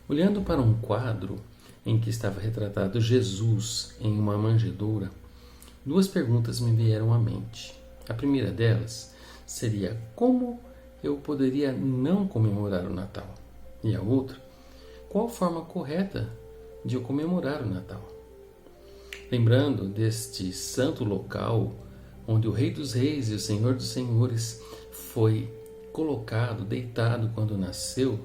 Olhando para um quadro em que estava retratado Jesus em uma manjedoura, duas perguntas me vieram à mente. A primeira delas seria: como eu poderia não comemorar o Natal? E a outra: qual a forma correta de eu comemorar o Natal? Lembrando deste santo local onde o Rei dos Reis e o Senhor dos Senhores foi colocado, deitado quando nasceu,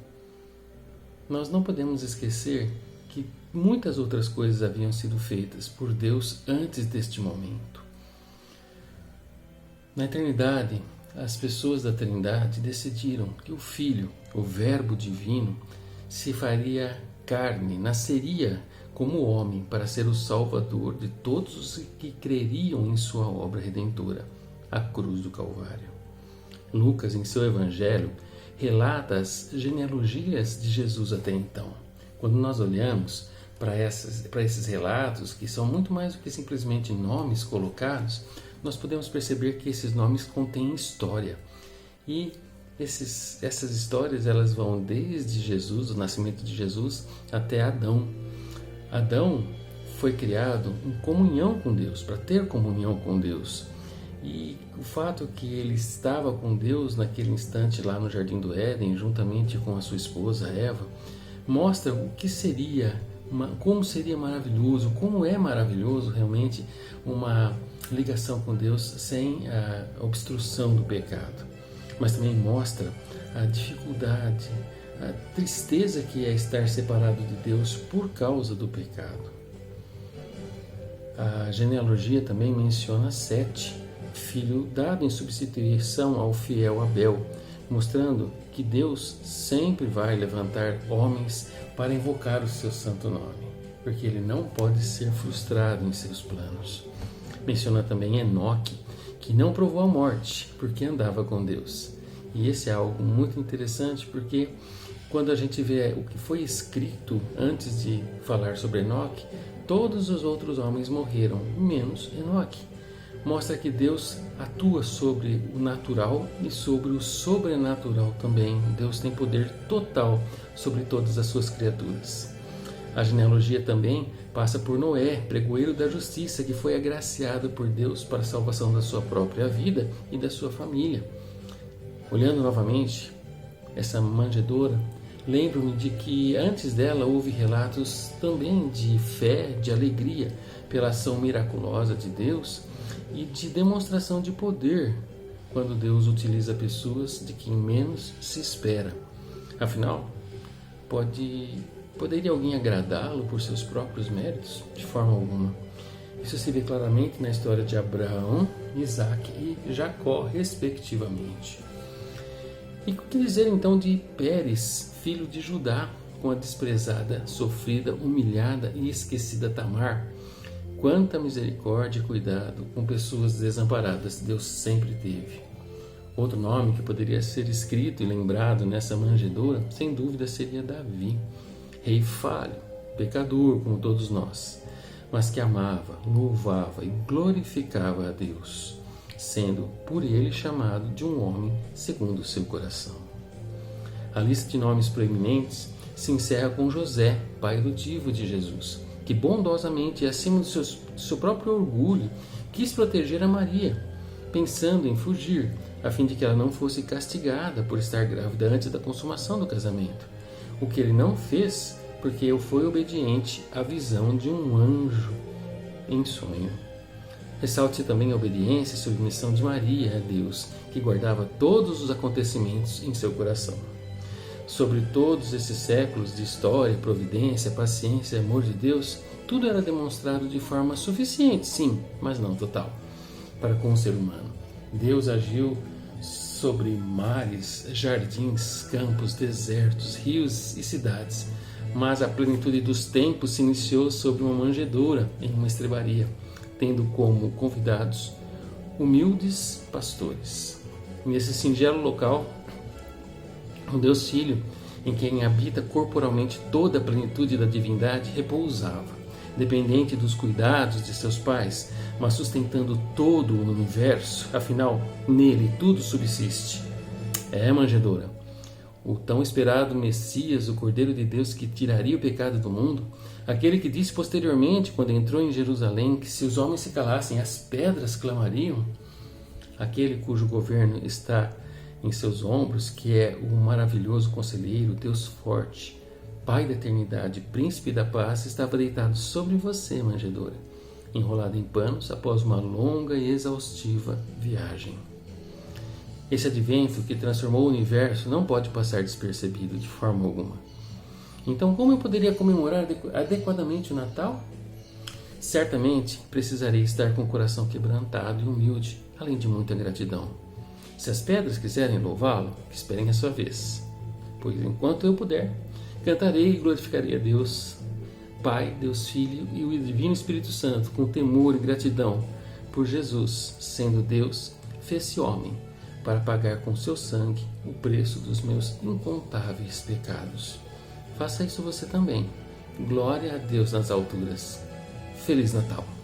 nós não podemos esquecer que muitas outras coisas haviam sido feitas por Deus antes deste momento. Na eternidade, as pessoas da Trindade decidiram que o Filho, o Verbo Divino, se faria carne, nasceria como homem para ser o Salvador de todos os que creriam em sua obra redentora, a cruz do Calvário. Lucas, em seu Evangelho, relata as genealogias de Jesus até então. Quando nós olhamos para esses relatos, que são muito mais do que simplesmente nomes colocados, nós podemos perceber que esses nomes contêm história. E essas histórias elas vão desde Jesus, o nascimento de Jesus, até Adão. Adão foi criado em comunhão com Deus, para ter comunhão com Deus. E o fato que ele estava com Deus naquele instante lá no Jardim do Éden, juntamente com a sua esposa Eva, mostra o que seria, como seria maravilhoso, como é maravilhoso realmente uma ligação com Deus sem a obstrução do pecado. Mas também mostra a dificuldade, a tristeza que é estar separado de Deus por causa do pecado. A genealogia também menciona Sete, filho dado em substituição ao fiel Abel, mostrando que Deus sempre vai levantar homens para invocar o seu santo nome, porque ele não pode ser frustrado em seus planos. Menciona também Enoque, que não provou a morte, porque andava com Deus. E esse é algo muito interessante, porque quando a gente vê o que foi escrito antes de falar sobre Enoque, todos os outros homens morreram, menos Enoque. Mostra que Deus atua sobre o natural e sobre o sobrenatural também. Deus tem poder total sobre todas as suas criaturas. A genealogia também passa por Noé, pregoeiro da justiça, que foi agraciado por Deus para a salvação da sua própria vida e da sua família. Olhando novamente essa manjedoura, lembro-me de que antes dela houve relatos também de fé, de alegria pela ação miraculosa de Deus e de demonstração de poder quando Deus utiliza pessoas de quem menos se espera. Afinal, poderia alguém agradá-lo por seus próprios méritos? De forma alguma. Isso se vê claramente na história de Abraão, Isaac e Jacó, respectivamente. E o que dizer então de Pérez, filho de Judá, com a desprezada, sofrida, humilhada e esquecida Tamar? Quanta misericórdia e cuidado com pessoas desamparadas Deus sempre teve. Outro nome que poderia ser escrito e lembrado nessa manjedoura, sem dúvida, seria Davi, rei falho, pecador como todos nós, mas que amava, louvava e glorificava a Deus, sendo por ele chamado de um homem segundo o seu coração. A lista de nomes proeminentes se encerra com José, pai adotivo de Jesus, que bondosamente e acima do seu próprio orgulho quis proteger a Maria, pensando em fugir, a fim de que ela não fosse castigada por estar grávida antes da consumação do casamento. O que ele não fez, porque ele foi obediente à visão de um anjo em sonho. Ressalte também a obediência e submissão de Maria a Deus, que guardava todos os acontecimentos em seu coração. Sobre todos esses séculos de história, providência, paciência e amor de Deus, tudo era demonstrado de forma suficiente, sim, mas não total, para com o ser humano. Deus agiu sobre mares, jardins, campos, desertos, rios e cidades, mas a plenitude dos tempos se iniciou sobre uma manjedoura em uma estrebaria, tendo como convidados humildes pastores. Nesse singelo local, o Deus Filho, em quem habita corporalmente toda a plenitude da divindade, repousava, dependente dos cuidados de seus pais, mas sustentando todo o universo. Afinal, nele tudo subsiste. Manjedoura. o tão esperado Messias, o Cordeiro de Deus que tiraria o pecado do mundo, aquele que disse posteriormente, quando entrou em Jerusalém, que se os homens se calassem, as pedras clamariam, aquele cujo governo está em seus ombros, que é o maravilhoso conselheiro, Deus forte, Pai da eternidade, Príncipe da paz, estava deitado sobre você, manjedoura, enrolado em panos após uma longa e exaustiva viagem. Esse advento que transformou o universo não pode passar despercebido de forma alguma. Então, como eu poderia comemorar adequadamente o Natal? Certamente precisarei estar com o coração quebrantado e humilde, além de muita gratidão. Se as pedras quiserem louvá-lo, que esperem a sua vez. Pois enquanto eu puder, cantarei e glorificarei a Deus, Pai, Deus Filho e o Divino Espírito Santo, com temor e gratidão por Jesus, sendo Deus, fez-se homem, para pagar com seu sangue o preço dos meus incontáveis pecados. Faça isso você também. Glória a Deus nas alturas. Feliz Natal!